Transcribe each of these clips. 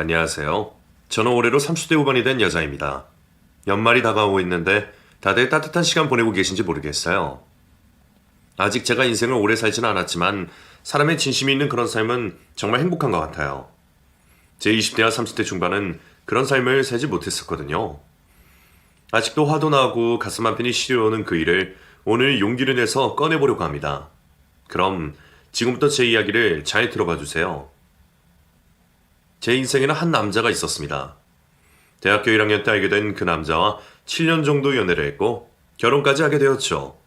안녕하세요. 저는 올해로 30대 후반이 된 여자입니다. 연말이 다가오고 있는데 다들 따뜻한 시간 보내고 계신지 모르겠어요. 아직 제가 인생을 오래 살지는 않았지만 사람의 진심이 있는 그런 삶은 정말 행복한 것 같아요. 제 20대와 30대 중반은 그런 삶을 살지 못했었거든요. 아직도 화도 나고 가슴 한편이 시려오는 그 일을 오늘 용기를 내서 꺼내보려고 합니다. 그럼 지금부터 제 이야기를 잘 들어봐 주세요. 제 인생에는 한 남자가 있었습니다. 대학교 1학년 때 알게 된 그 남자와 7년 정도 연애를 했고 결혼까지 하게 되었죠.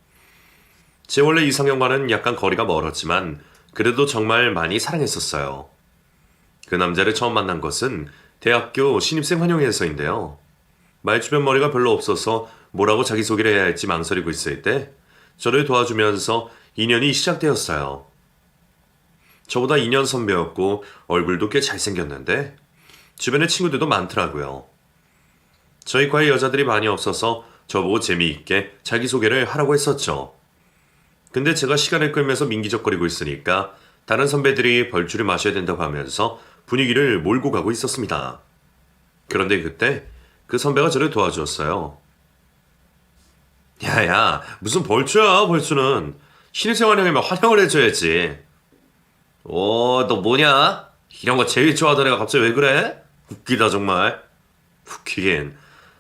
제 원래 이상형과는 약간 거리가 멀었지만 그래도 정말 많이 사랑했었어요. 그 남자를 처음 만난 것은 대학교 신입생 환영회에서인데요. 말주변 머리가 별로 없어서 뭐라고 자기소개를 해야 할지 망설이고 있을 때 저를 도와주면서 인연이 시작되었어요. 저보다 2년 선배였고 얼굴도 꽤 잘생겼는데 주변에 친구들도 많더라고요. 저희 과에 여자들이 많이 없어서 저보고 재미있게 자기소개를 하라고 했었죠. 근데 제가 시간을 끌면서 민기적거리고 있으니까 다른 선배들이 벌주를 마셔야 된다고 하면서 분위기를 몰고 가고 있었습니다. 그런데 그때 그 선배가 저를 도와주었어요. 야야, 무슨 벌주야, 벌주는. 신입생 환영이면 환영을 해줘야지. 너 뭐냐? 이런 거 제일 좋아하던 애가 갑자기 왜 그래? 웃기다 정말. 웃기긴.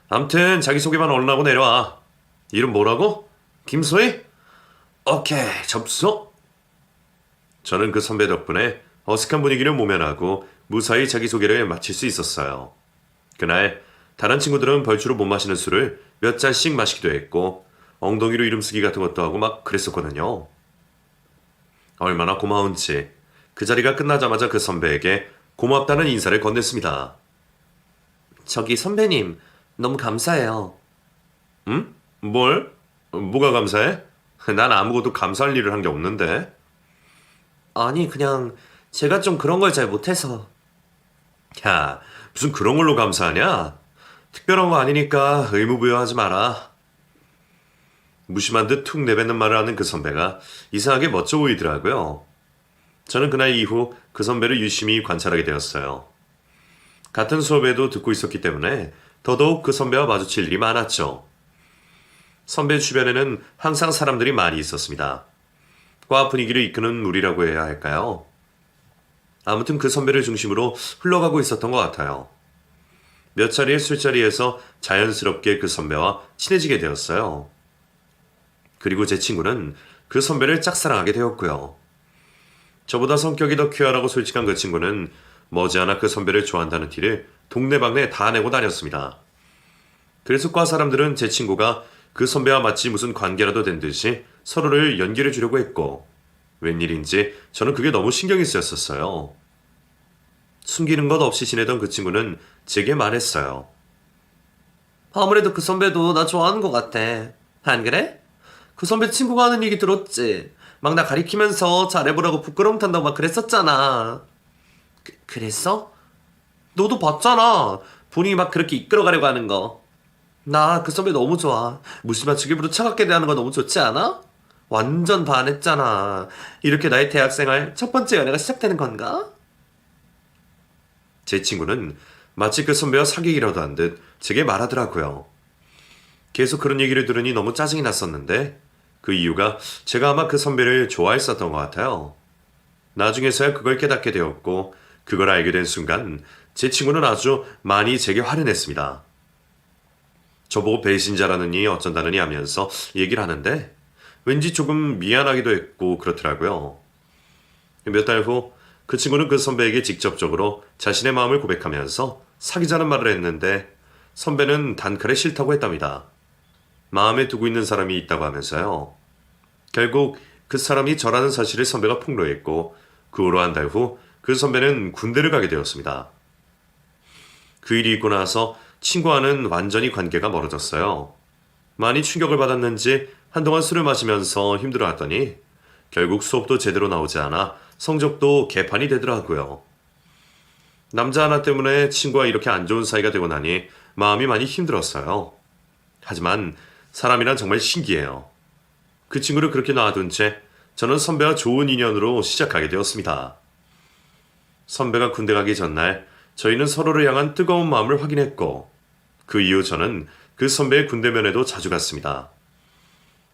암튼 자기소개만 얼른 하고 내려와. 이름 뭐라고? 김소희? 오케이, 접수. 저는 그 선배 덕분에 어색한 분위기를 모면하고 무사히 자기소개를 마칠 수 있었어요. 그날 다른 친구들은 벌주로 못 마시는 술을 몇 잔씩 마시기도 했고 엉덩이로 이름 쓰기 같은 것도 하고 막 그랬었거든요. 얼마나 고마운지 그 자리가 끝나자마자 그 선배에게 고맙다는 인사를 건넸습니다. 저기 선배님, 너무 감사해요. 응? 뭘? 뭐가 감사해? 난 아무것도 감사할 일을 한 게 없는데. 아니, 그냥 제가 좀 그런 걸 잘 못해서. 야, 무슨 그런 걸로 감사하냐? 특별한 거 아니니까 의무부여하지 마라. 무심한 듯 툭 내뱉는 말을 하는 그 선배가 이상하게 멋져 보이더라고요. 저는 그날 이후 그 선배를 유심히 관찰하게 되었어요. 같은 수업에도 듣고 있었기 때문에 더더욱 그 선배와 마주칠 일이 많았죠. 선배 주변에는 항상 사람들이 많이 있었습니다. 과 분위기를 이끄는 무리라고 해야 할까요? 아무튼 그 선배를 중심으로 흘러가고 있었던 것 같아요. 몇 차례의 술자리에서 자연스럽게 그 선배와 친해지게 되었어요. 그리고 제 친구는 그 선배를 짝사랑하게 되었고요. 저보다 성격이 더 쾌활하고 솔직한 그 친구는 머지않아 그 선배를 좋아한다는 티를 동네방네 다 내고 다녔습니다. 그래서 과 사람들은 제 친구가 그 선배와 마치 무슨 관계라도 된 듯이 서로를 연결해 주려고 했고 웬일인지 저는 그게 너무 신경이 쓰였었어요. 숨기는 것 없이 지내던 그 친구는 제게 말했어요. 아무래도 그 선배도 나 좋아하는 것 같아. 안 그래? 그 선배 친구가 하는 얘기 들었지? 막 나 가리키면서 잘해보라고 부끄러움 탄다고 막 그랬었잖아. 그랬어? 너도 봤잖아. 본인이 막 그렇게 이끌어가려고 하는 거. 나 그 선배 너무 좋아. 무심한 척일부러 차갑게 대하는 거 너무 좋지 않아? 완전 반했잖아. 이렇게 나의 대학생활 첫 번째 연애가 시작되는 건가? 제 친구는 마치 그 선배와 사귀기라도 한 듯 제게 말하더라고요. 계속 그런 얘기를 들으니 너무 짜증이 났었는데 그 이유가 제가 아마 그 선배를 좋아했었던 것 같아요. 나중에서야 그걸 깨닫게 되었고 그걸 알게 된 순간 제 친구는 아주 많이 제게 화를 냈습니다. 저보고 배신자라느니 어쩐다느니 하면서 얘기를 하는데 왠지 조금 미안하기도 했고 그렇더라고요. 몇 달 후 그 친구는 그 선배에게 직접적으로 자신의 마음을 고백하면서 사귀자는 말을 했는데 선배는 단칼에 싫다고 했답니다. 마음에 두고 있는 사람이 있다고 하면서요. 결국 그 사람이 저라는 사실을 선배가 폭로했고 그 후로 한 달 후 그 선배는 군대를 가게 되었습니다. 그 일이 있고 나서 친구와는 완전히 관계가 멀어졌어요. 많이 충격을 받았는지 한동안 술을 마시면서 힘들어했더니 결국 수업도 제대로 나오지 않아 성적도 개판이 되더라고요. 남자 하나 때문에 친구와 이렇게 안 좋은 사이가 되고 나니 마음이 많이 힘들었어요. 하지만 사람이란 정말 신기해요. 그 친구를 그렇게 놔둔 채 저는 선배와 좋은 인연으로 시작하게 되었습니다. 선배가 군대 가기 전날 저희는 서로를 향한 뜨거운 마음을 확인했고 그 이후 저는 그 선배의 군대 면회도 자주 갔습니다.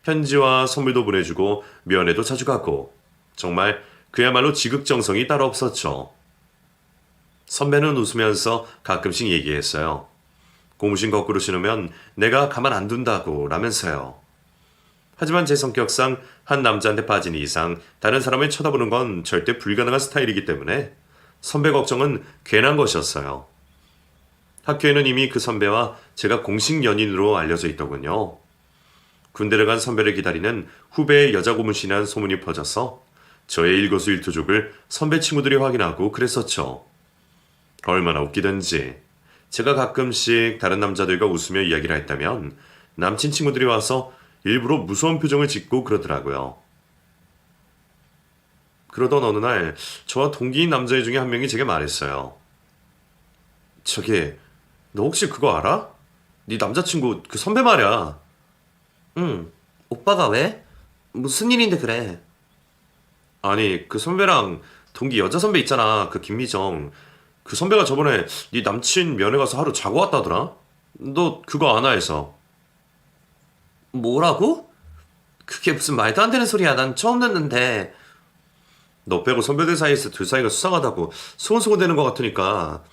편지와 선물도 보내주고 면회도 자주 가고 정말 그야말로 지극정성이 따로 없었죠. 선배는 웃으면서 가끔씩 얘기했어요. 고무신 거꾸로 신으면 내가 가만 안 둔다고 라면서요. 하지만 제 성격상 한 남자한테 빠진 이상 다른 사람을 쳐다보는 건 절대 불가능한 스타일이기 때문에 선배 걱정은 괜한 것이었어요. 학교에는 이미 그 선배와 제가 공식 연인으로 알려져 있더군요. 군대를 간 선배를 기다리는 후배의 여자 고문신이라는 소문이 퍼져서 저의 일거수일투족을 선배 친구들이 확인하고 그랬었죠. 얼마나 웃기던지 제가 가끔씩 다른 남자들과 웃으며 이야기를 했다면 남친 친구들이 와서 일부러 무서운 표정을 짓고 그러더라고요. 그러던 어느 날 저와 동기인 남자애 중에 한 명이 제게 말했어요. 저기 너 혹시 그거 알아? 네 남자친구 그 선배 말이야. 응. 오빠가 왜? 무슨 일인데 그래? 아니 그 선배랑 동기 여자 선배 있잖아. 그 김미정. 그 선배가 저번에 네 남친 면회 가서 하루 자고 왔다더라. 너 그거 아나 해서. 뭐라고? 그게 무슨 말도 안 되는 소리야. 난 처음 듣는데. 너 빼고 선배들 사이에서 둘 사이가 수상하다고 소곤소곤대는 것 같으니까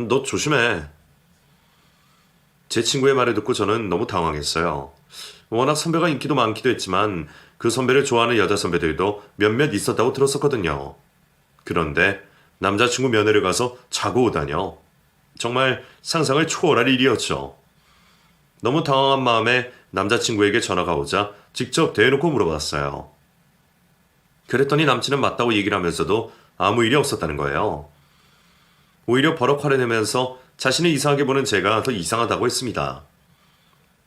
너 조심해. 제 친구의 말을 듣고 저는 너무 당황했어요. 워낙 선배가 인기도 많기도 했지만 그 선배를 좋아하는 여자 선배들도 몇몇 있었다고 들었었거든요. 그런데 남자친구 면회를 가서 자고 오다뇨. 정말 상상을 초월할 일이었죠. 너무 당황한 마음에 남자친구에게 전화가 오자 직접 대놓고 물어봤어요. 그랬더니 남친은 맞다고 얘기를 하면서도 아무 일이 없었다는 거예요. 오히려 버럭 화를 내면서 자신을 이상하게 보는 제가 더 이상하다고 했습니다.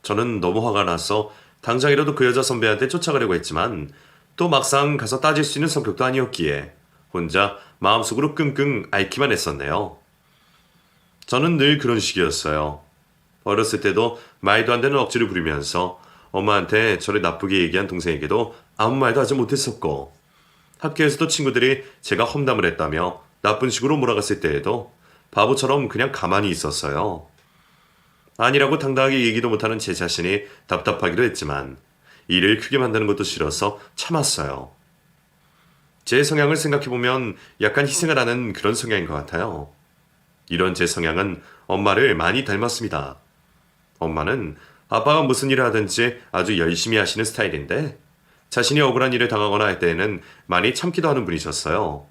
저는 너무 화가 나서 당장이라도 그 여자 선배한테 쫓아가려고 했지만 또 막상 가서 따질 수 있는 성격도 아니었기에 혼자 마음속으로 끙끙 앓기만 했었네요. 저는 늘 그런 식이었어요. 어렸을 때도 말도 안 되는 억지를 부리면서 엄마한테 저를 나쁘게 얘기한 동생에게도 아무 말도 하지 못했었고 학교에서도 친구들이 제가 험담을 했다며 나쁜 식으로 몰아갔을 때에도 바보처럼 그냥 가만히 있었어요. 아니라고 당당하게 얘기도 못하는 제 자신이 답답하기도 했지만 일을 크게 만드는 것도 싫어서 참았어요. 제 성향을 생각해보면 약간 희생을 하는 그런 성향인 것 같아요. 이런 제 성향은 엄마를 많이 닮았습니다. 엄마는 아빠가 무슨 일을 하든지 아주 열심히 하시는 스타일인데 자신이 억울한 일을 당하거나 할 때에는 많이 참기도 하는 분이셨어요.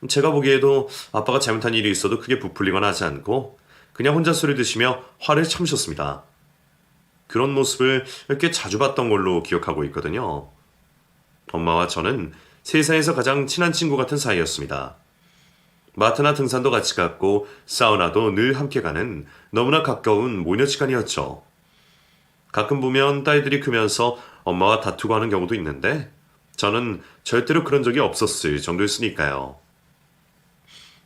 제가 보기에도 아빠가 잘못한 일이 있어도 크게 부풀리거나 하지 않고 그냥 혼자 술을 드시며 화를 참으셨습니다. 그런 모습을 꽤 자주 봤던 걸로 기억하고 있거든요. 엄마와 저는 세상에서 가장 친한 친구 같은 사이였습니다. 마트나 등산도 같이 갔고 사우나도 늘 함께 가는 너무나 가까운 모녀 시간이었죠. 가끔 보면 딸들이 크면서 엄마와 다투고 하는 경우도 있는데 저는 절대로 그런 적이 없었을 정도였으니까요.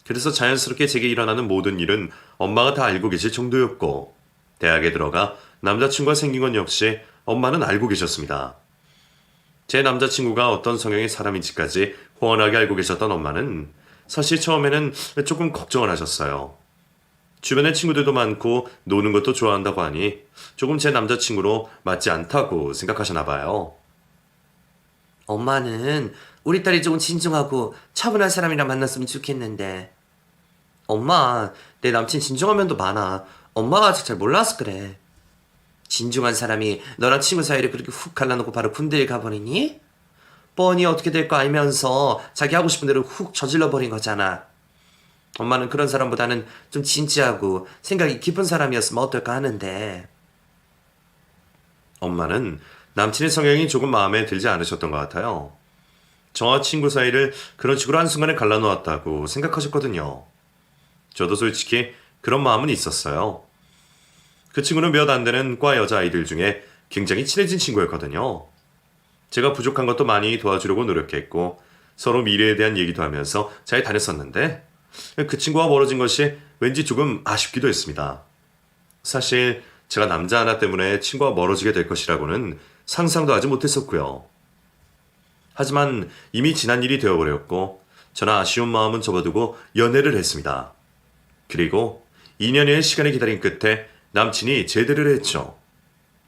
그래서 자연스럽게 제게 일어나는 모든 일은 엄마가 다 알고 계실 정도였고 대학에 들어가 남자친구가 생긴 건 역시 엄마는 알고 계셨습니다. 제 남자친구가 어떤 성향의 사람인지까지 훤하게 알고 계셨던 엄마는 사실 처음에는 조금 걱정을 하셨어요. 주변에 친구들도 많고 노는 것도 좋아한다고 하니 조금 제 남자친구로 맞지 않다고 생각하셨나 봐요. 엄마는 우리 딸이 조금 진중하고 차분한 사람이랑 만났으면 좋겠는데. 엄마, 내 남친 진중한 면도 많아. 엄마가 아직 잘 몰라서 그래. 진중한 사람이 너랑 친구 사이를 그렇게 훅 갈라놓고 바로 군대에 가버리니? 뻔히 어떻게 될 거 알면서 자기 하고 싶은 대로 훅 저질러버린 거잖아. 엄마는 그런 사람보다는 좀 진지하고 생각이 깊은 사람이었으면 어떨까 하는데. 엄마는 남친의 성향이 조금 마음에 들지 않으셨던 것 같아요. 저와 친구 사이를 그런 식으로 한순간에 갈라놓았다고 생각하셨거든요. 저도 솔직히 그런 마음은 있었어요. 그 친구는 몇 안 되는 과 여자아이들 중에 굉장히 친해진 친구였거든요. 제가 부족한 것도 많이 도와주려고 노력했고 서로 미래에 대한 얘기도 하면서 잘 다녔었는데 그 친구와 멀어진 것이 왠지 조금 아쉽기도 했습니다. 사실 제가 남자 하나 때문에 친구와 멀어지게 될 것이라고는 상상도 하지 못했었고요. 하지만 이미 지난 일이 되어버렸고 저는 아쉬운 마음은 접어두고 연애를 했습니다. 그리고 2년여의 시간을 기다린 끝에 남친이 제대를 했죠.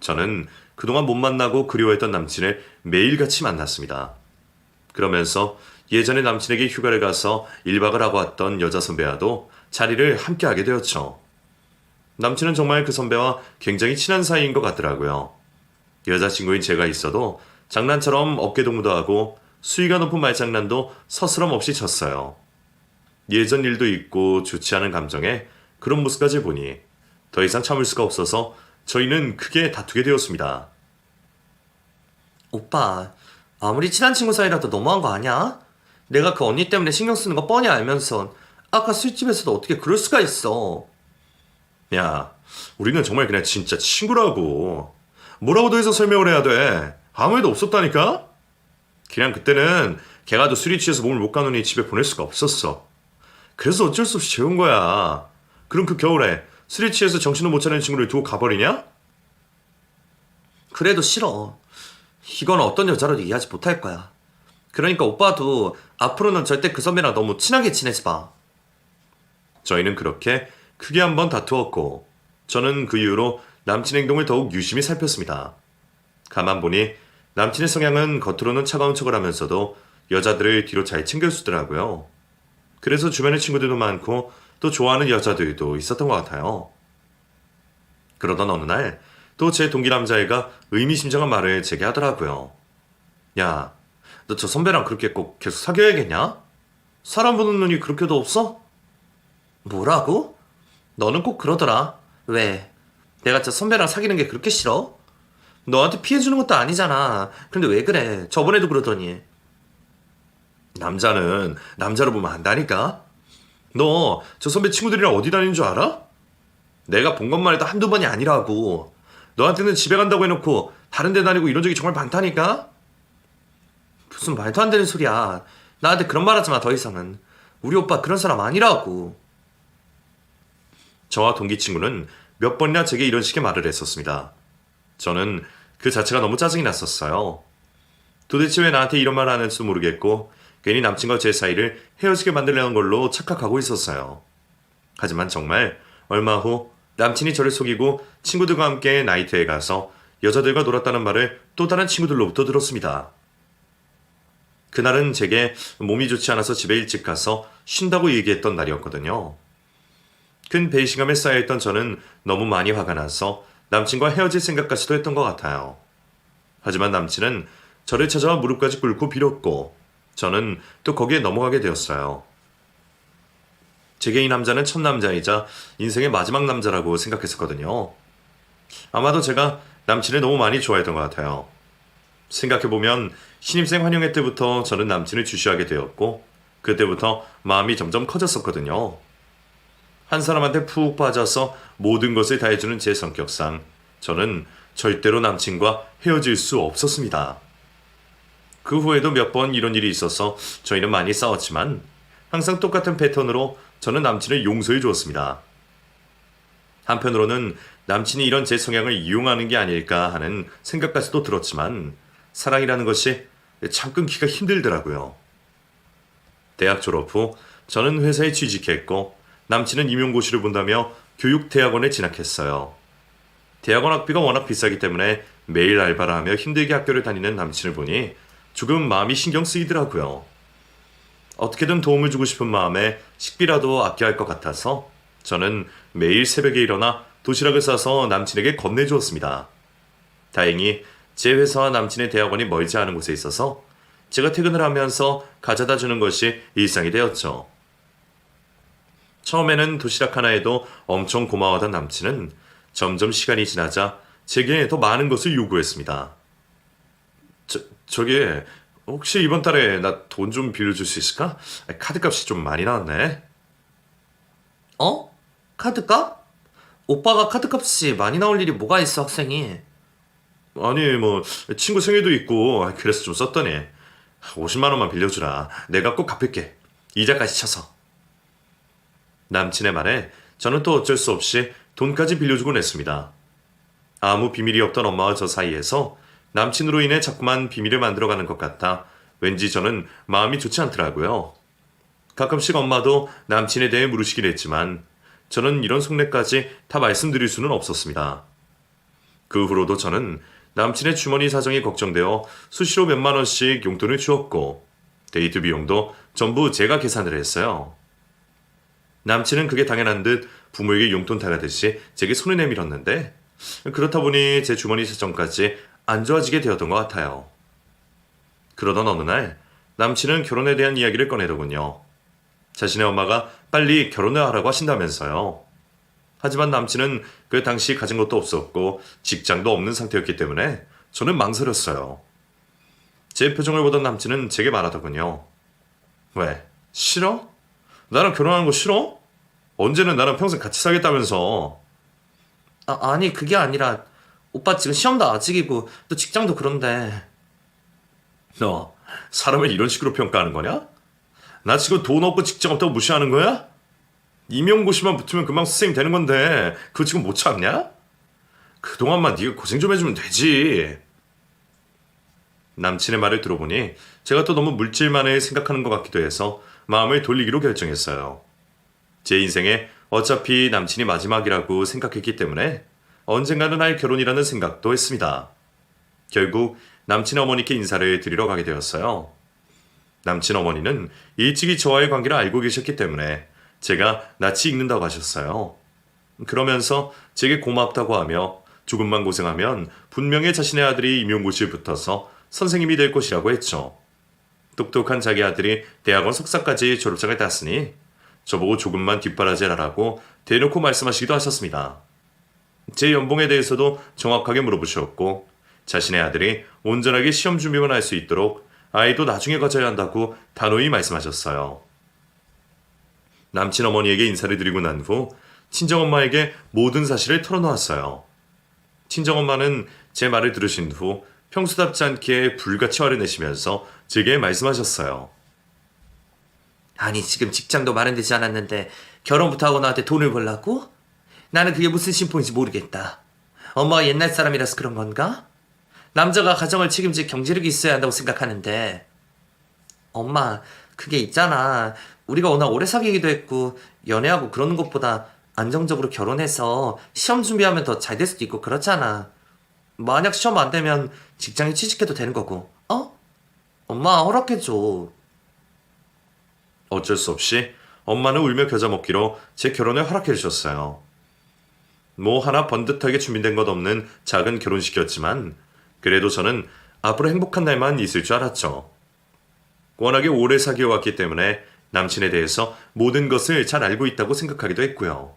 저는 그동안 못 만나고 그리워했던 남친을 매일같이 만났습니다. 그러면서 예전에 남친에게 휴가를 가서 1박을 하고 왔던 여자 선배와도 자리를 함께 하게 되었죠. 남친은 정말 그 선배와 굉장히 친한 사이인 것 같더라고요. 여자친구인 제가 있어도 장난처럼 어깨동무도 하고 수위가 높은 말장난도 서스럼 없이 쳤어요. 예전 일도 있고 좋지 않은 감정에 그런 모습까지 보니 더 이상 참을 수가 없어서 저희는 크게 다투게 되었습니다. 오빠, 아무리 친한 친구 사이라도 너무한 거 아니야? 내가 그 언니 때문에 신경 쓰는 거 뻔히 알면서 아까 술집에서도 어떻게 그럴 수가 있어? 야, 우리는 정말 그냥 진짜 친구라고. 뭐라고 더 해서 설명을 해야 돼? 아무 일도 없었다니까? 그냥 그때는 걔가 또 술이 취해서 몸을 못 가누니 집에 보낼 수가 없었어. 그래서 어쩔 수 없이 재운 거야. 그럼 그 겨울에 술이 취해서 정신을 못 차리는 친구를 두고 가버리냐? 그래도 싫어. 이건 어떤 여자로도 이해하지 못할 거야. 그러니까 오빠도 앞으로는 절대 그 선배랑 너무 친하게 지내지 마. 저희는 그렇게 크게 한번 다투었고 저는 그 이후로 남친 행동을 더욱 유심히 살폈습니다. 가만 보니 남친의 성향은 겉으로는 차가운 척을 하면서도 여자들을 뒤로 잘 챙겨주더라고요. 그래서 주변에 친구들도 많고 또 좋아하는 여자들도 있었던 것 같아요. 그러던 어느 날 또 제 동기 남자애가 의미심장한 말을 제게 하더라고요. 야, 너 저 선배랑 그렇게 꼭 계속 사귀어야겠냐? 사람 보는 눈이 그렇게도 없어? 뭐라고? 너는 꼭 그러더라. 왜? 내가 저 선배랑 사귀는 게 그렇게 싫어? 너한테 피해주는 것도 아니잖아. 근데 왜 그래? 저번에도 그러더니. 남자는 남자로 보면 안다니까? 너 저 선배 친구들이랑 어디 다니는 줄 알아? 내가 본 것만 해도 한두 번이 아니라고. 너한테는 집에 간다고 해놓고 다른 데 다니고 이런 적이 정말 많다니까? 무슨 말도 안 되는 소리야. 나한테 그런 말 하지 마, 더 이상은. 우리 오빠 그런 사람 아니라고. 저와 동기 친구는 몇 번이나 제게 이런 식의 말을 했었습니다. 저는 그 자체가 너무 짜증이 났었어요. 도대체 왜 나한테 이런 말을 하는지도 모르겠고 괜히 남친과 제 사이를 헤어지게 만들려는 걸로 착각하고 있었어요. 하지만 정말 얼마 후 남친이 저를 속이고 친구들과 함께 나이트에 가서 여자들과 놀았다는 말을 또 다른 친구들로부터 들었습니다. 그날은 제게 몸이 좋지 않아서 집에 일찍 가서 쉰다고 얘기했던 날이었거든요. 큰 배신감에 쌓여있던 저는 너무 많이 화가 나서 남친과 헤어질 생각까지도 했던 것 같아요. 하지만 남친은 저를 찾아와 무릎까지 꿇고 빌었고 저는 또 거기에 넘어가게 되었어요. 제게 이 남자는 첫 남자이자 인생의 마지막 남자라고 생각했었거든요. 아마도 제가 남친을 너무 많이 좋아했던 것 같아요. 생각해보면 신입생 환영회 때부터 저는 남친을 주시하게 되었고 그때부터 마음이 점점 커졌었거든요. 한 사람한테 푹 빠져서 모든 것을 다해주는 제 성격상 저는 절대로 남친과 헤어질 수 없었습니다. 그 후에도 몇 번 이런 일이 있어서 저희는 많이 싸웠지만 항상 똑같은 패턴으로 저는 남친을 용서해 주었습니다. 한편으로는 남친이 이런 제 성향을 이용하는 게 아닐까 하는 생각까지도 들었지만 사랑이라는 것이 참 끊기가 힘들더라고요. 대학 졸업 후 저는 회사에 취직했고 남친은 임용고시를 본다며 교육대학원에 진학했어요. 대학원 학비가 워낙 비싸기 때문에 매일 알바를 하며 힘들게 학교를 다니는 남친을 보니 조금 마음이 신경 쓰이더라고요. 어떻게든 도움을 주고 싶은 마음에 식비라도 아껴야 할 것 같아서 저는 매일 새벽에 일어나 도시락을 싸서 남친에게 건네주었습니다. 다행히 제 회사와 남친의 대학원이 멀지 않은 곳에 있어서 제가 퇴근을 하면서 가져다 주는 것이 일상이 되었죠. 처음에는 도시락 하나에도 엄청 고마워하던 남친은 점점 시간이 지나자 제게 더 많은 것을 요구했습니다. 저기 혹시 이번 달에 나 돈 좀 빌려줄 수 있을까? 카드값이 좀 많이 나왔네. 어? 카드값? 오빠가 카드값이 많이 나올 일이 뭐가 있어, 학생이. 아니 뭐 친구 생일도 있고 그래서 좀 썼더니 50만 원만 빌려주라. 내가 꼭 갚을게. 이자까지 쳐서. 남친의 말에 저는 또 어쩔 수 없이 돈까지 빌려주곤 했습니다. 아무 비밀이 없던 엄마와 저 사이에서 남친으로 인해 자꾸만 비밀을 만들어가는 것 같아 왠지 저는 마음이 좋지 않더라고요. 가끔씩 엄마도 남친에 대해 물으시긴 했지만 저는 이런 속내까지 다 말씀드릴 수는 없었습니다. 그 후로도 저는 남친의 주머니 사정이 걱정되어 수시로 몇만 원씩 용돈을 주었고 데이트 비용도 전부 제가 계산을 했어요. 남친은 그게 당연한 듯 부모에게 용돈 타가듯이 제게 손을 내밀었는데 그렇다 보니 제 주머니 사정까지 안 좋아지게 되었던 것 같아요. 그러던 어느 날 남친은 결혼에 대한 이야기를 꺼내더군요. 자신의 엄마가 빨리 결혼을 하라고 하신다면서요. 하지만 남친은 그 당시 가진 것도 없었고 직장도 없는 상태였기 때문에 저는 망설였어요. 제 표정을 보던 남친은 제게 말하더군요. 왜? 싫어? 나랑 결혼하는 거 싫어? 언제는 나랑 평생 같이 살겠다면서. 아니 그게 아니라 오빠 지금 시험도 아직이고 또 직장도 그런데. 너 사람을 이런 식으로 평가하는 거냐? 나 지금 돈 없고 직장 없다고 무시하는 거야? 임용고시만 붙으면 금방 선생님 되는 건데 그거 지금 못 참냐? 그동안만 네가 고생 좀 해주면 되지. 남친의 말을 들어보니 제가 또 너무 물질만을 생각하는 것 같기도 해서 마음을 돌리기로 결정했어요. 제 인생에 어차피 남친이 마지막이라고 생각했기 때문에 언젠가는 할 결혼이라는 생각도 했습니다. 결국 남친 어머니께 인사를 드리러 가게 되었어요. 남친 어머니는 일찍이 저와의 관계를 알고 계셨기 때문에 제가 낯이 익는다고 하셨어요. 그러면서 제게 고맙다고 하며 조금만 고생하면 분명히 자신의 아들이 임용고시에 붙어서 선생님이 될 것이라고 했죠. 똑똑한 자기 아들이 대학원 석사까지 졸업장을 땄으니 저보고 조금만 뒷바라지하라고 대놓고 말씀하시기도 하셨습니다. 제 연봉에 대해서도 정확하게 물어보셨고 자신의 아들이 온전하게 시험 준비만 할 수 있도록 아이도 나중에 가져야 한다고 단호히 말씀하셨어요. 남친 어머니에게 인사를 드리고 난 후 친정엄마에게 모든 사실을 털어놓았어요. 친정엄마는 제 말을 들으신 후 평소답지 않게 불같이 화를 내시면서 제게 말씀하셨어요. 아니 지금 직장도 마련되지 않았는데 결혼부터 하고 나한테 돈을 벌라고? 나는 그게 무슨 심보인지 모르겠다. 엄마가 옛날 사람이라서 그런 건가? 남자가 가정을 책임질 경제력이 있어야 한다고 생각하는데. 엄마 그게 있잖아. 우리가 워낙 오래 사귀기도 했고 연애하고 그러는 것보다 안정적으로 결혼해서 시험 준비하면 더 잘 될 수도 있고 그렇잖아. 만약 시험 안 되면 직장에 취직해도 되는 거고. 엄마 허락해줘. 어쩔 수 없이 엄마는 울며 겨자 먹기로 제 결혼을 허락해 주셨어요. 뭐 하나 번듯하게 준비된 것 없는 작은 결혼식이었지만 그래도 저는 앞으로 행복한 날만 있을 줄 알았죠. 워낙에 오래 사귀어왔기 때문에 남친에 대해서 모든 것을 잘 알고 있다고 생각하기도 했고요.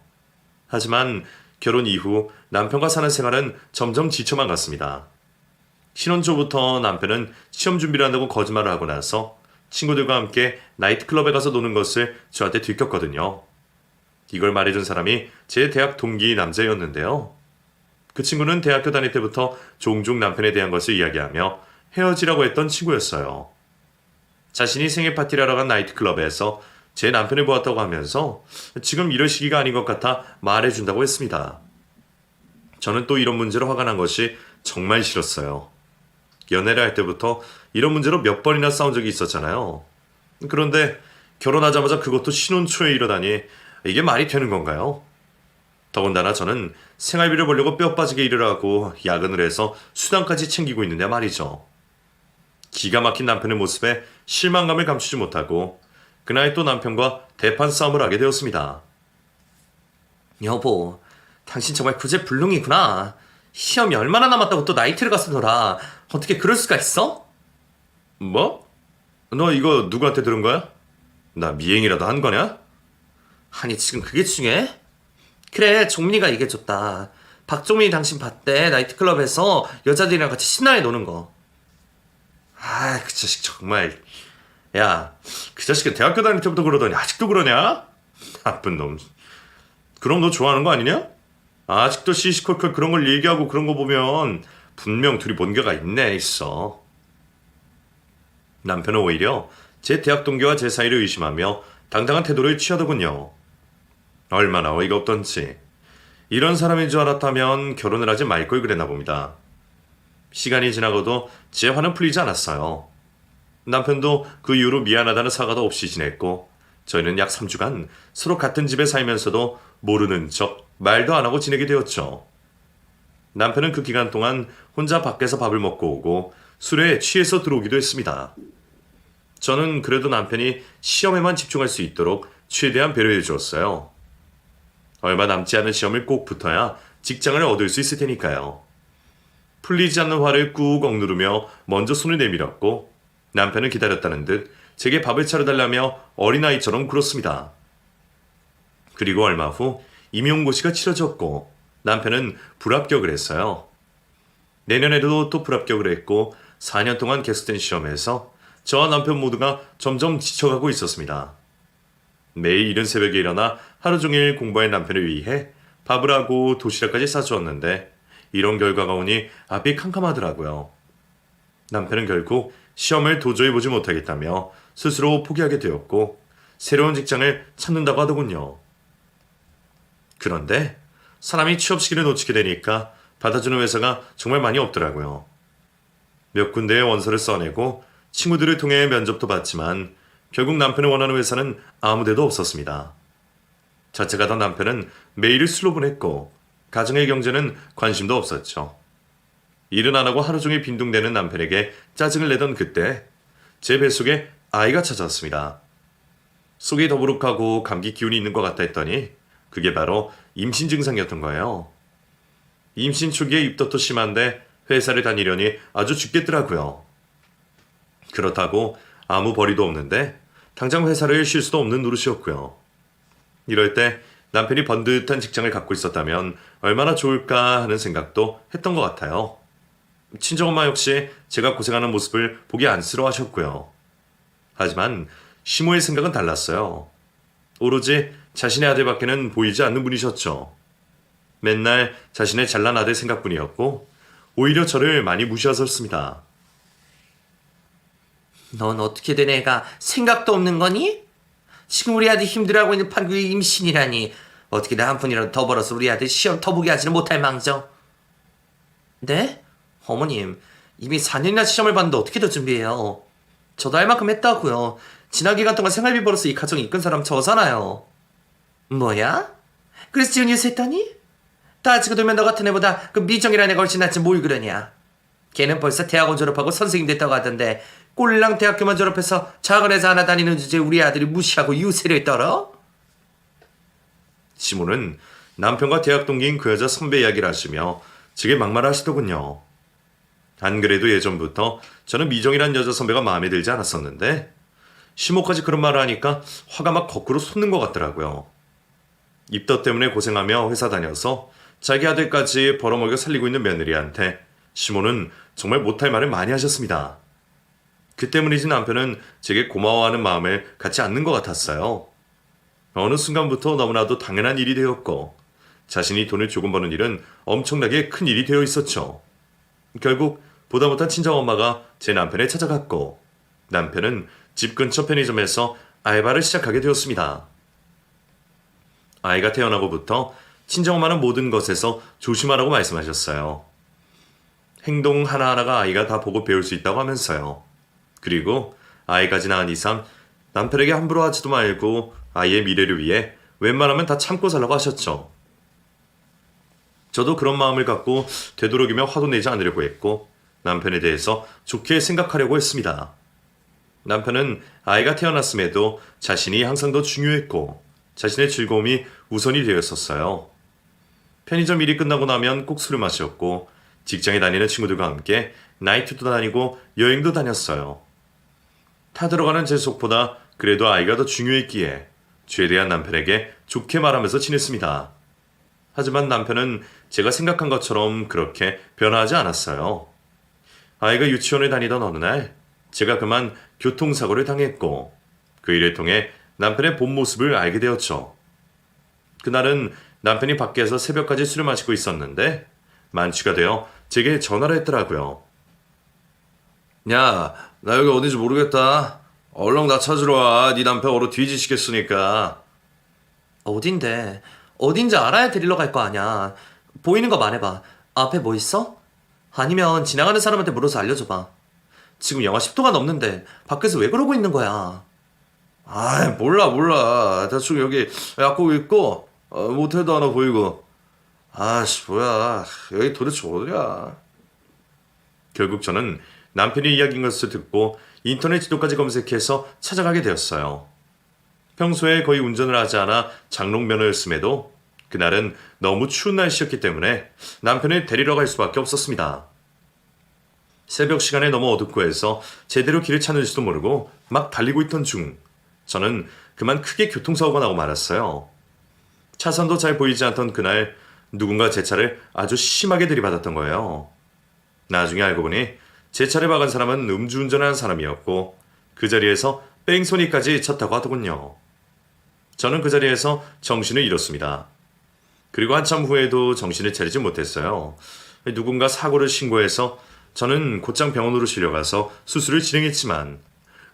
하지만 결혼 이후 남편과 사는 생활은 점점 지쳐만 갔습니다. 신혼 초부터 남편은 시험 준비를 한다고 거짓말을 하고 나서 친구들과 함께 나이트클럽에 가서 노는 것을 저한테 들켰거든요. 이걸 말해준 사람이 제 대학 동기 남자였는데요. 그 친구는 대학교 다닐 때부터 종종 남편에 대한 것을 이야기하며 헤어지라고 했던 친구였어요. 자신이 생일 파티를 하러 간 나이트클럽에서 제 남편을 보았다고 하면서 지금 이럴 시기가 아닌 것 같아 말해준다고 했습니다. 저는 또 이런 문제로 화가 난 것이 정말 싫었어요. 연애를 할 때부터 이런 문제로 몇 번이나 싸운 적이 있었잖아요. 그런데 결혼하자마자 그것도 신혼 초에 이러다니 이게 말이 되는 건가요? 더군다나 저는 생활비를 벌려고 뼈 빠지게 일을 하고 야근을 해서 수당까지 챙기고 있는데 말이죠. 기가 막힌 남편의 모습에 실망감을 감추지 못하고 그날 또 남편과 대판 싸움을 하게 되었습니다. 여보, 당신 정말 구제불능이구나. 시험이 얼마나 남았다고 또 나이트를 가서 놀아. 어떻게 그럴 수가 있어? 뭐? 너 이거 누구한테 들은 거야? 나 미행이라도 한 거냐? 아니 지금 그게 중요해? 그래 종민이가 얘기해줬다. 박종민이 당신 봤대. 나이트클럽에서 여자들이랑 같이 신나게 노는 거. 아, 그 자식 정말. 야, 그 자식은 대학교 다닐 때부터 그러더니 아직도 그러냐? 나쁜 놈. 그럼 너 좋아하는 거 아니냐? 아직도 시시콜콜 그런 걸 얘기하고 그런 거 보면 분명 둘이 뭔가가 있어. 남편은 오히려 제 대학 동기와 제 사이를 의심하며 당당한 태도를 취하더군요. 얼마나 어이가 없던지. 이런 사람인 줄 알았다면 결혼을 하지 말 걸 그랬나 봅니다. 시간이 지나고도 제 화는 풀리지 않았어요. 남편도 그 이후로 미안하다는 사과도 없이 지냈고 저희는 약 3주간 서로 같은 집에 살면서도 모르는 척 말도 안 하고 지내게 되었죠. 남편은 그 기간 동안 혼자 밖에서 밥을 먹고 오고 술에 취해서 들어오기도 했습니다. 저는 그래도 남편이 시험에만 집중할 수 있도록 최대한 배려해 주었어요. 얼마 남지 않은 시험을 꼭 붙어야 직장을 얻을 수 있을 테니까요. 풀리지 않는 화를 꾹 억누르며 먼저 손을 내밀었고 남편은 기다렸다는 듯 제게 밥을 차려달라며 어린아이처럼 굴었습니다. 그리고 얼마 후 임용고시가 치러졌고 남편은 불합격을 했어요. 내년에도 또 불합격을 했고 4년 동안 계속된 시험에서 저와 남편 모두가 점점 지쳐가고 있었습니다. 매일 이른 새벽에 일어나 하루 종일 공부할 남편을 위해 밥을 하고 도시락까지 싸주었는데 이런 결과가 오니 앞이 캄캄하더라고요. 남편은 결국 시험을 도저히 보지 못하겠다며 스스로 포기하게 되었고 새로운 직장을 찾는다고 하더군요. 그런데 사람이 취업 시기를 놓치게 되니까 받아주는 회사가 정말 많이 없더라고요. 몇 군데의 원서를 써내고 친구들을 통해 면접도 봤지만 결국 남편이 원하는 회사는 아무 데도 없었습니다. 자책하던 남편은 매일을 술로 보냈고 가정의 경제는 관심도 없었죠. 일은 안 하고 하루 종일 빈둥대는 남편에게 짜증을 내던 그때 제 뱃속에 아이가 찾아왔습니다. 속이 더부룩하고 감기 기운이 있는 것 같다 했더니 그게 바로 임신 증상이었던 거예요. 임신 초기에 입덧도 심한데 회사를 다니려니 아주 죽겠더라고요. 그렇다고 아무 벌이도 없는데 당장 회사를 쉴 수도 없는 노릇이었고요. 이럴 때 남편이 번듯한 직장을 갖고 있었다면 얼마나 좋을까 하는 생각도 했던 것 같아요. 친정엄마 역시 제가 고생하는 모습을 보기 안쓰러워하셨고요. 하지만 시모의 생각은 달랐어요. 오로지 자신의 아들밖에는 보이지 않는 분이셨죠. 맨날 자신의 잘난 아들 생각뿐이었고 오히려 저를 많이 무시하셨습니다. 넌 어떻게 된 애가 생각도 없는 거니? 지금 우리 아들 힘들어하고 있는 판국에 임신이라니. 어떻게 한 푼이라도 더 벌어서 우리 아들 시험 더 보게 하지는 못할 망정. 네? 어머님, 이미 4년이나 시험을 봤는데 어떻게 더 준비해요? 저도 할 만큼 했다고요. 지난 기간 동안 생활비 벌어서 이 가정 이끈 사람 저잖아요. 뭐야? 그래서 지금 뉴스했더니? 따지고 들면 너 같은 애보다 그 미정이라는 애가 훨씬 낫지 뭘 그러냐. 걔는 벌써 대학원 졸업하고 선생님 됐다고 하던데 꼴랑 대학교만 졸업해서 작은 회사 하나 다니는 주제에 우리 아들이 무시하고 유세를 떨어? 시모는 남편과 대학 동기인 그 여자 선배 이야기를 하시며 제게 막말하시더군요. 안 그래도 예전부터 저는 미정이란 여자 선배가 마음에 들지 않았었는데 시모까지 그런 말을 하니까 화가 막 거꾸로 솟는 것 같더라고요. 입덧 때문에 고생하며 회사 다녀서 자기 아들까지 벌어먹여 살리고 있는 며느리한테 시모는 정말 못할 말을 많이 하셨습니다. 그 때문이지 남편은 제게 고마워하는 마음을 갖지 않는 것 같았어요. 어느 순간부터 너무나도 당연한 일이 되었고 자신이 돈을 조금 버는 일은 엄청나게 큰 일이 되어 있었죠. 결국 보다 못한 친정엄마가 제 남편을 찾아갔고 남편은 집 근처 편의점에서 알바를 시작하게 되었습니다. 아이가 태어나고부터 친정엄마는 모든 것에서 조심하라고 말씀하셨어요. 행동 하나하나가 아이가 다 보고 배울 수 있다고 하면서요. 그리고 아이까지 낳은 이상 남편에게 함부로 하지도 말고 아이의 미래를 위해 웬만하면 다 참고 살라고 하셨죠. 저도 그런 마음을 갖고 되도록이며 화도 내지 않으려고 했고 남편에 대해서 좋게 생각하려고 했습니다. 남편은 아이가 태어났음에도 자신이 항상 더 중요했고 자신의 즐거움이 우선이 되었었어요. 편의점 일이 끝나고 나면 꼭 술을 마셨고 직장에 다니는 친구들과 함께 나이트도 다니고 여행도 다녔어요. 타들어가는 제 속보다 그래도 아이가 더 중요했기에 죄대한 남편에게 좋게 말하면서 지냈습니다. 하지만 남편은 제가 생각한 것처럼 그렇게 변화하지 않았어요. 아이가 유치원을 다니던 어느 날 제가 그만 교통사고를 당했고 그 일을 통해 남편의 본 모습을 알게 되었죠. 그날은 남편이 밖에서 새벽까지 술을 마시고 있었는데 만취가 되어 제게 전화를 했더라고요. 야, 나 여기 어딘지 모르겠다. 얼른 나 찾으러 와. 네 남편 얼어 뒤지시겠으니까. 어딘데? 어딘지 알아야 데리러 갈 거 아냐. 보이는 거 말해봐. 앞에 뭐 있어? 아니면 지나가는 사람한테 물어서 알려줘봐. 지금 영하 10도가 넘는데 밖에서 왜 그러고 있는 거야? 몰라. 대충 여기 약국 있고 모텔도 하나 보이고. 아씨, 뭐야. 여기 도대체 어디야? 결국 저는 남편이 이야기인 것을 듣고 인터넷 지도까지 검색해서 찾아가게 되었어요. 평소에 거의 운전을 하지 않아 장롱면허였음에도 그날은 너무 추운 날씨였기 때문에 남편을 데리러 갈 수밖에 없었습니다. 새벽 시간에 너무 어둡고 해서 제대로 길을 찾는지도 모르고 막 달리고 있던 중 저는 그만 크게 교통사고가 나고 말았어요. 차선도 잘 보이지 않던 그날 누군가 제 차를 아주 심하게 들이받았던 거예요. 나중에 알고 보니 제 차를 박은 사람은 음주운전을 한 사람이었고 그 자리에서 뺑소니까지 쳤다고 하더군요. 저는 그 자리에서 정신을 잃었습니다. 그리고 한참 후에도 정신을 차리지 못했어요. 누군가 사고를 신고해서 저는 곧장 병원으로 실려가서 수술을 진행했지만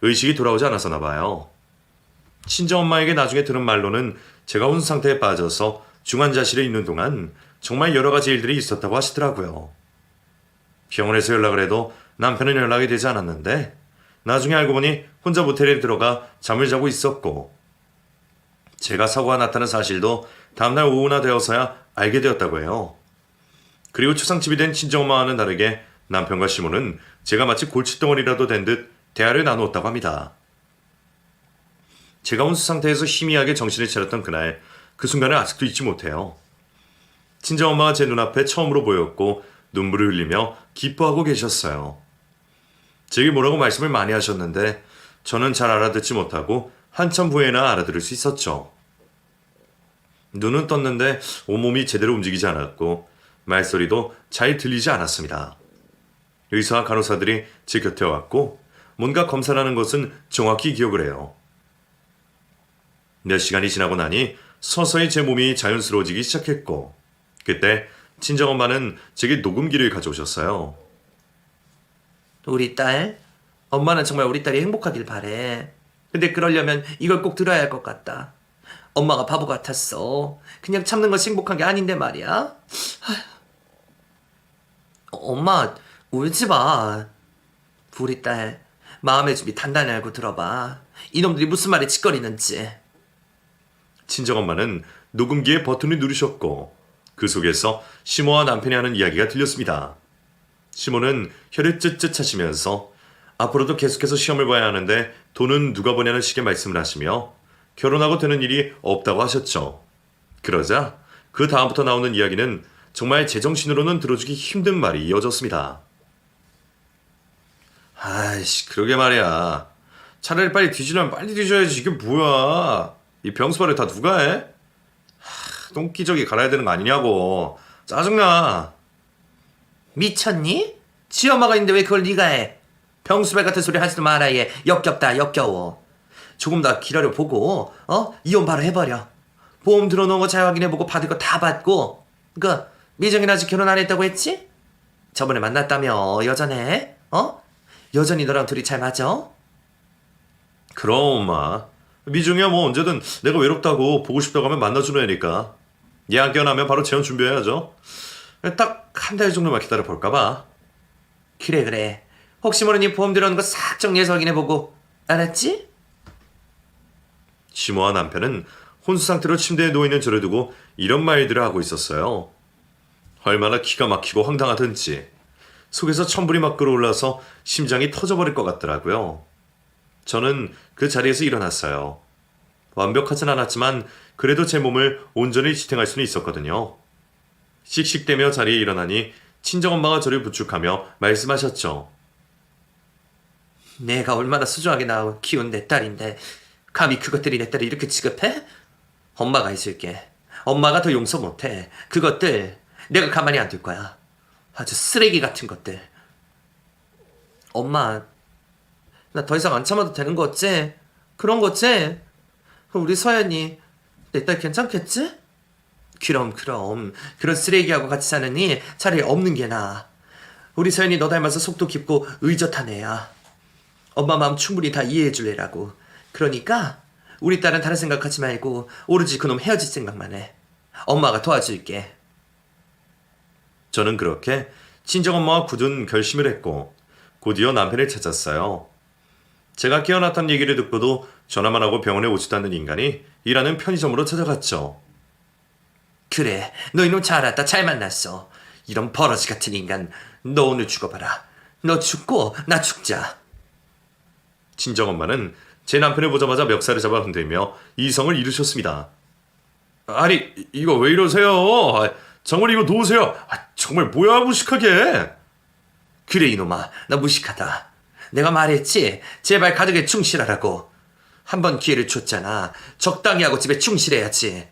의식이 돌아오지 않았었나 봐요. 친정엄마에게 나중에 들은 말로는 제가 혼수 상태에 빠져서 중환자실에 있는 동안 정말 여러 가지 일들이 있었다고 하시더라고요. 병원에서 연락을 해도 남편은 연락이 되지 않았는데 나중에 알고 보니 혼자 모텔에 들어가 잠을 자고 있었고 제가 사고가 났다는 사실도 다음날 오후나 되어서야 알게 되었다고 해요. 그리고 초상집이 된 친정엄마와는 다르게 남편과 시모는 제가 마치 골칫덩어리라도 된 듯 대화를 나누었다고 합니다. 제가 혼수 상태에서 희미하게 정신을 차렸던 그날 그 순간을 아직도 잊지 못해요. 친정엄마가 제 눈앞에 처음으로 보였고 눈물을 흘리며 기뻐하고 계셨어요. 제게 뭐라고 말씀을 많이 하셨는데 저는 잘 알아듣지 못하고 한참 후에나 알아들을 수 있었죠. 눈은 떴는데 온몸이 제대로 움직이지 않았고 말소리도 잘 들리지 않았습니다. 의사와 간호사들이 제 곁에 왔고 뭔가 검사라는 것은 정확히 기억을 해요. 몇 시간이 지나고 나니 서서히 제 몸이 자연스러워지기 시작했고 그때 친정엄마는 제게 녹음기를 가져오셨어요. 우리 딸, 엄마는 정말 우리 딸이 행복하길 바래. 근데 그러려면 이걸 꼭 들어야 할 것 같다. 엄마가 바보 같았어. 그냥 참는 것이 행복한 게 아닌데 말이야. 아휴. 엄마, 울지 마. 우리 딸, 마음의 준비 단단히 알고 들어봐. 이놈들이 무슨 말에 짓거리는지. 친정엄마는 녹음기의 버튼을 누르셨고 그 속에서 시모와 남편이 하는 이야기가 들렸습니다. 시모는 혀를 쯧쯧 하시면서 앞으로도 계속해서 시험을 봐야 하는데 돈은 누가 보냐는 식의 말씀을 하시며 결혼하고 되는 일이 없다고 하셨죠. 그러자 그 다음부터 나오는 이야기는 정말 제정신으로는 들어주기 힘든 말이 이어졌습니다. 아이씨, 그러게 말이야. 차라리 빨리 뒤지려면 빨리 뒤져야지. 이게 뭐야. 이 병수발을 다 누가 해? 똥기저귀 갈아야 되는 거 아니냐고. 짜증나. 미쳤니? 지 엄마가 있는데 왜 그걸 네가 해? 병수발 같은 소리 하지도 마라 얘. 역겹다 역겨워. 조금 더 기다려보고 이혼 바로 해버려. 보험 들어놓은 거 잘 확인해보고 받을 거 다 받고. 미정이는 아직 결혼 안 했다고 했지? 저번에 만났다며 여전해? 여전히 너랑 둘이 잘 맞아? 그럼 엄마. 미중이야 뭐 언제든 내가 외롭다고 보고 싶다고 하면 만나주는 애니까. 얘 안 깨어나면 바로 재혼 준비해야죠. 딱 한 달 정도만 기다려볼까봐. 그래. 혹시 모르니 보험 들어오는 거 싹 정리해서 확인해보고. 알았지? 시모와 남편은 혼수 상태로 침대에 누워있는 저를 두고 이런 말들을 하고 있었어요. 얼마나 기가 막히고 황당하던지 속에서 천불이 막 끓어올라서 심장이 터져버릴 것 같더라고요. 저는 그 자리에서 일어났어요. 완벽하진 않았지만 그래도 제 몸을 온전히 지탱할 수는 있었거든요. 씩씩대며 자리에 일어나니 친정엄마가 저를 부축하며 말씀하셨죠. 내가 얼마나 소중하게 키운 내 딸인데 감히 그것들이 내 딸을 이렇게 취급해? 엄마가 있을게. 엄마가 더 용서 못해. 그것들 내가 가만히 안 둘 거야. 아주 쓰레기 같은 것들. 엄마, 나 더 이상 안 참아도 되는 거 어째? 그런 거 어째? 우리 서연이 내 딸 괜찮겠지? 그럼 그런 쓰레기하고 같이 사느니 차라리 없는 게 나아. 우리 서연이 너 닮아서 속도 깊고 의젓한 애야. 엄마 마음 충분히 다 이해해 줄래라고. 그러니까 우리 딸은 다른 생각하지 말고 오로지 그놈 헤어질 생각만 해. 엄마가 도와줄게. 저는 그렇게 친정엄마와 굳은 결심을 했고 곧이어 남편을 찾았어요. 제가 깨어났다는 얘기를 듣고도 전화만 하고 병원에 오지도 않는 인간이 일하는 편의점으로 찾아갔죠. 그래, 너 이놈 잘 왔다. 잘 만났어. 이런 버러지 같은 인간, 너 오늘 죽어봐라. 너 죽고 나 죽자. 친정엄마는 제 남편을 보자마자 멱살을 잡아 흔들며 이성을 잃으셨습니다. 아니, 이거 왜 이러세요? 정말 이거 놓으세요. 정말 뭐야, 무식하게. 그래 이놈아, 나 무식하다. 내가 말했지, 제발 가족에 충실하라고. 한 번 기회를 줬잖아. 적당히 하고 집에 충실해야지.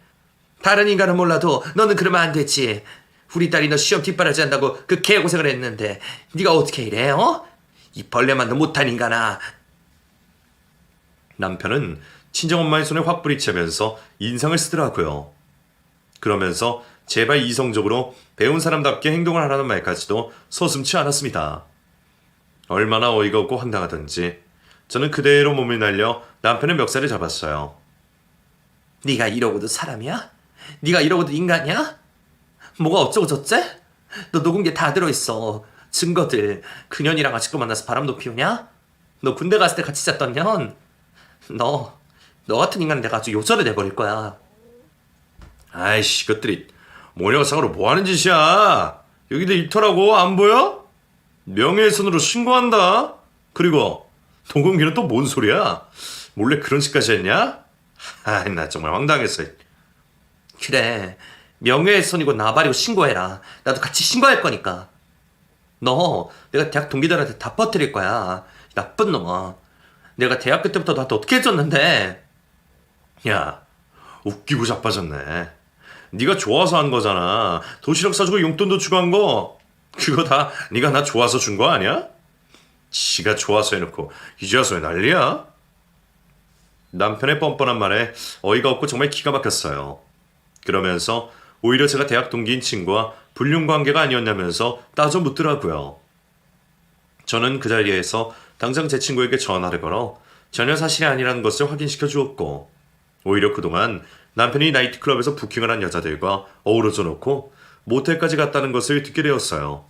다른 인간은 몰라도 너는 그러면 안 되지. 우리 딸이 너 시험 뒷바라지 한다고 그 개고생을 했는데 네가 어떻게 이래, 어? 이 벌레만도 못한 인간아. 남편은 친정엄마의 손에 확 부딪히면서 인상을 쓰더라고요. 그러면서 제발 이성적으로 배운 사람답게 행동을 하라는 말까지도 서슴지 않았습니다. 얼마나 어이가 없고 황당하던지 저는 그대로 몸을 날려 남편의 멱살을 잡았어요. 네가 이러고도 사람이야? 네가 이러고도 인간이야? 뭐가 어쩌고 저째? 너 녹은 게 다 들어있어. 증거들. 그년이랑 아직도 만나서 바람도 피우냐? 너 군대 갔을 때 같이 잤던 년? 너 같은 인간은 내가 아주 요절을 내버릴 거야. 아이씨, 이것들이 모녀상으로 뭐하는 짓이야. 여기도 입터라고, 안 보여? 명예훼손으로 신고한다. 그리고 동공기는 또 뭔 소리야? 몰래 그런 짓까지 했냐? 나 정말 황당했어. 그래, 명예훼손이고 나발이고 신고해라. 나도 같이 신고할 거니까. 너 내가 대학 동기들한테 다 퍼뜨릴 거야. 나쁜 놈아. 내가 대학교 때부터 너한테 어떻게 해줬는데. 야, 웃기고 자빠졌네. 네가 좋아서 한 거잖아. 도시락 사주고 용돈도 주고 한 거. 그거 다 네가 나 좋아서 준 거 아니야? 지가 좋아서 해놓고 이제 와서 왜 난리야? 남편의 뻔뻔한 말에 어이가 없고 정말 기가 막혔어요. 그러면서 오히려 제가 대학 동기인 친구와 불륜 관계가 아니었냐면서 따져 묻더라고요. 저는 그 자리에서 당장 제 친구에게 전화를 걸어 전혀 사실이 아니라는 것을 확인시켜 주었고, 오히려 그동안 남편이 나이트클럽에서 부킹을 한 여자들과 어우러져 놓고 모텔까지 갔다는 것을 듣게 되었어요.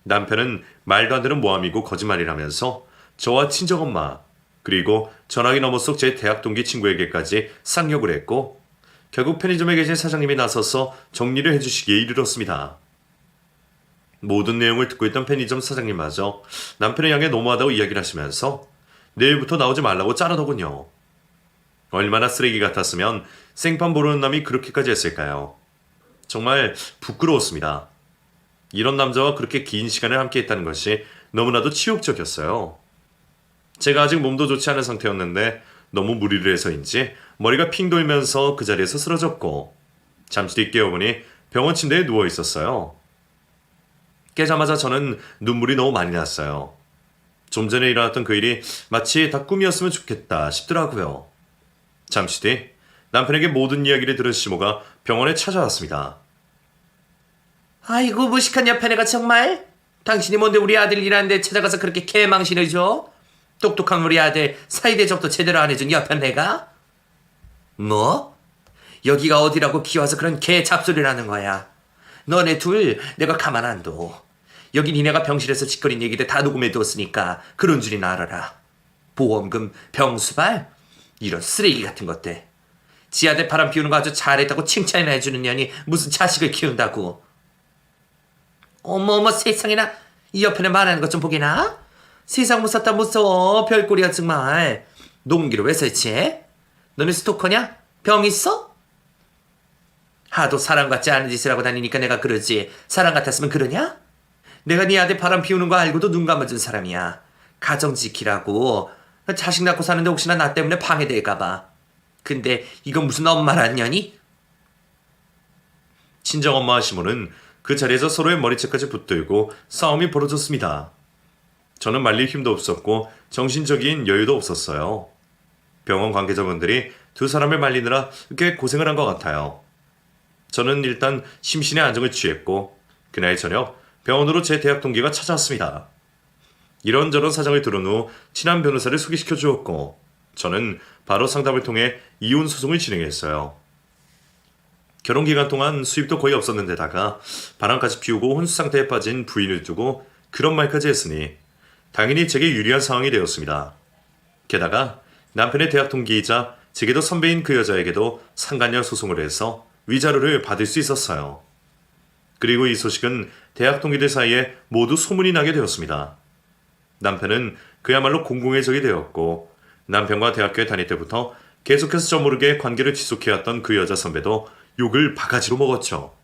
남편은 말도 안 되는 모함이고 거짓말이라면서 저와 친정엄마, 그리고 전화기 너머 속 제 대학 동기 친구에게까지 쌍욕을 했고, 결국 편의점에 계신 사장님이 나서서 정리를 해주시기에 이르렀습니다. 모든 내용을 듣고 있던 편의점 사장님마저 남편을 향해 너무하다고 이야기를 하시면서 내일부터 나오지 말라고 짜르더군요. 얼마나 쓰레기 같았으면 생판 모르는 남이 그렇게까지 했을까요? 정말 부끄러웠습니다. 이런 남자와 그렇게 긴 시간을 함께 했다는 것이 너무나도 치욕적이었어요. 제가 아직 몸도 좋지 않은 상태였는데 너무 무리를 해서인지 머리가 핑 돌면서 그 자리에서 쓰러졌고, 잠시 뒤 깨어보니 병원 침대에 누워 있었어요. 깨자마자 저는 눈물이 너무 많이 났어요. 좀 전에 일어났던 그 일이 마치 다 꿈이었으면 좋겠다 싶더라고요. 잠시 뒤 남편에게 모든 이야기를 들은 시모가 병원에 찾아왔습니다. 아이고 무식한 옆에네가 정말. 당신이 뭔데 우리 아들 일하는데 찾아가서 그렇게 개망신을 줘? 똑똑한 우리 아들 사이대접도 제대로 안 해준 옆에네가? 뭐? 여기가 어디라고 기와서 그런 개 잡소리를 하는 거야. 너네 둘 내가 가만 안 둬. 여기 니네가 병실에서 짓거린 얘기들 다 녹음해 두었으니까 그런 줄이나 알아라. 보험금, 병수발, 이런 쓰레기 같은 것들. 지 아들 바람 피우는 거 아주 잘했다고 칭찬이나 해주는 년이 무슨 자식을 키운다고. 어머 세상에나. 이 옆에는 말하는 것 좀 보게나. 세상 무섭다 무서워. 별꼴이야 정말. 농기를 왜 설치해? 너네 스토커냐? 병 있어? 하도 사람 같지 않은 짓을 하고 다니니까 내가 그러지. 사람 같았으면 그러냐? 내가 네 아들 바람 피우는 거 알고도 눈 감아준 사람이야. 가정 지키라고. 자식 낳고 사는데 혹시나 나 때문에 방해될까봐. 근데 이건 무슨 엄마란 년이? 친정엄마와 시모는 그 자리에서 서로의 머리채까지 붙들고 싸움이 벌어졌습니다. 저는 말릴 힘도 없었고 정신적인 여유도 없었어요. 병원 관계자분들이 두 사람을 말리느라 꽤 고생을 한 것 같아요. 저는 일단 심신의 안정을 취했고, 그날 저녁 병원으로 제 대학 동기가 찾아왔습니다. 이런저런 사정을 들은 후 친한 변호사를 소개시켜 주었고, 저는 바로 상담을 통해 이혼 소송을 진행했어요. 결혼 기간 동안 수입도 거의 없었는데다가 바람까지 피우고 혼수 상태에 빠진 부인을 두고 그런 말까지 했으니 당연히 제게 유리한 상황이 되었습니다. 게다가 남편의 대학 동기이자 제게도 선배인 그 여자에게도 상간녀 소송을 해서 위자료를 받을 수 있었어요. 그리고 이 소식은 대학 동기들 사이에 모두 소문이 나게 되었습니다. 남편은 그야말로 공공의 적이 되었고 남편과 대학교에 다닐 때부터 계속해서 저 모르게 관계를 지속해왔던 그 여자 선배도 욕을 바가지로 먹었죠.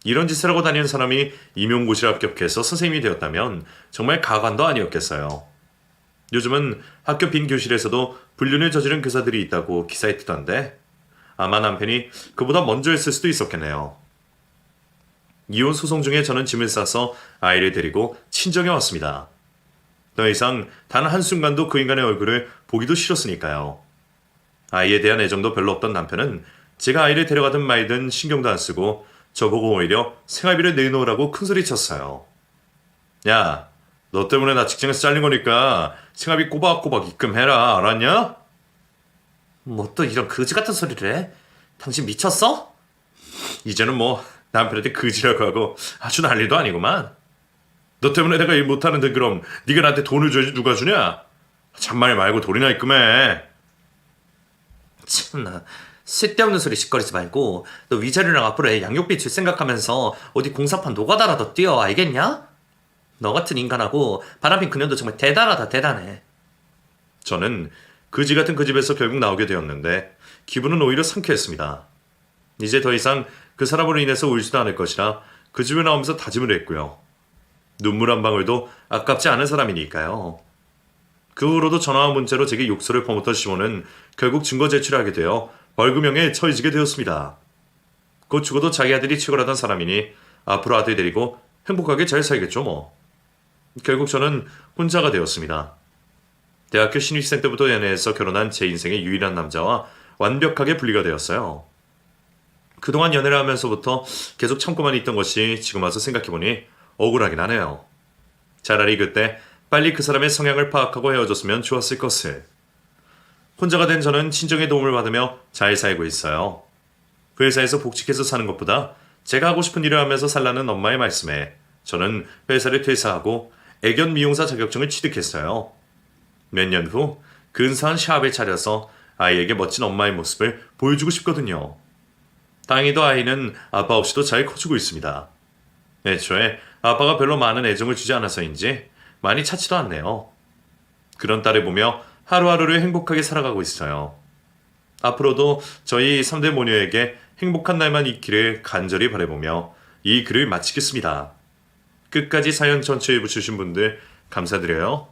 이런 짓을 하고 다니는 사람이 임용고시를 합격해서 선생님이 되었다면 정말 가관도 아니었겠어요. 요즘은 학교 빈 교실에서도 불륜을 저지른 교사들이 있다고 기사에 뜨던데 아마 남편이 그보다 먼저 했을 수도 있었겠네요. 이혼 소송 중에 저는 짐을 싸서 아이를 데리고 친정에 왔습니다. 더 이상 단 한순간도 그 인간의 얼굴을 보기도 싫었으니까요. 아이에 대한 애정도 별로 없던 남편은 제가 아이를 데려가든 말든 신경도 안 쓰고 저보고 오히려 생활비를 내놓으라고 큰소리쳤어요. 야, 너 때문에 나 직장에서 잘린 거니까 생활비 꼬박꼬박 입금해라, 알았냐? 뭐 또 이런 거지 같은 소리를 해? 당신 미쳤어? 이제는 뭐 남편한테 그지라고 하고 아주 난리도 아니구만. 너 때문에 내가 일 못하는데 그럼 네가 나한테 돈을 줘야지 누가 주냐? 잔말 말고 돈이나 입금해. 참나, 쓸데없는 소리 시끄리지 말고 너 위자료랑 앞으로 애 양육비 줄 생각하면서 어디 공사판 노가다라도 뛰어, 알겠냐? 너 같은 인간하고 바람핀 그년도 정말 대단하다, 대단해. 저는 그지 같은 그 집에서 결국 나오게 되었는데 기분은 오히려 상쾌했습니다. 이제 더 이상 그 사람으로 인해서 울지도 않을 것이라 그 집에 나오면서 다짐을 했고요. 눈물 한 방울도 아깝지 않은 사람이니까요. 그 후로도 전화와 문자로 제게 욕설을 퍼붓던 시몬은 결국 증거 제출하게 되어 벌금형에 처해지게 되었습니다. 곧 죽어도 자기 아들이 치고라던 사람이니 앞으로 아들 데리고 행복하게 잘 살겠죠 뭐. 결국 저는 혼자가 되었습니다. 대학교 신입생 때부터 연애해서 결혼한 제 인생의 유일한 남자와 완벽하게 분리가 되었어요. 그동안 연애를 하면서부터 계속 참고만 있던 것이 지금 와서 생각해보니 억울하긴 하네요. 차라리 그때 빨리 그 사람의 성향을 파악하고 헤어졌으면 좋았을 것을. 혼자가 된 저는 친정의 도움을 받으며 잘 살고 있어요. 회사에서 복직해서 사는 것보다 제가 하고 싶은 일을 하면서 살라는 엄마의 말씀에 저는 회사를 퇴사하고 애견 미용사 자격증을 취득했어요. 몇 년 후 근사한 샵을 차려서 아이에게 멋진 엄마의 모습을 보여주고 싶거든요. 다행히도 아이는 아빠 없이도 잘 커주고 있습니다. 애초에 아빠가 별로 많은 애정을 주지 않아서인지 많이 찾지도 않네요. 그런 딸을 보며 하루하루를 행복하게 살아가고 있어요. 앞으로도 저희 3대 모녀에게 행복한 날만 있기를 간절히 바라보며 이 글을 마치겠습니다. 끝까지 사연 전체에 붙여주신 분들 감사드려요.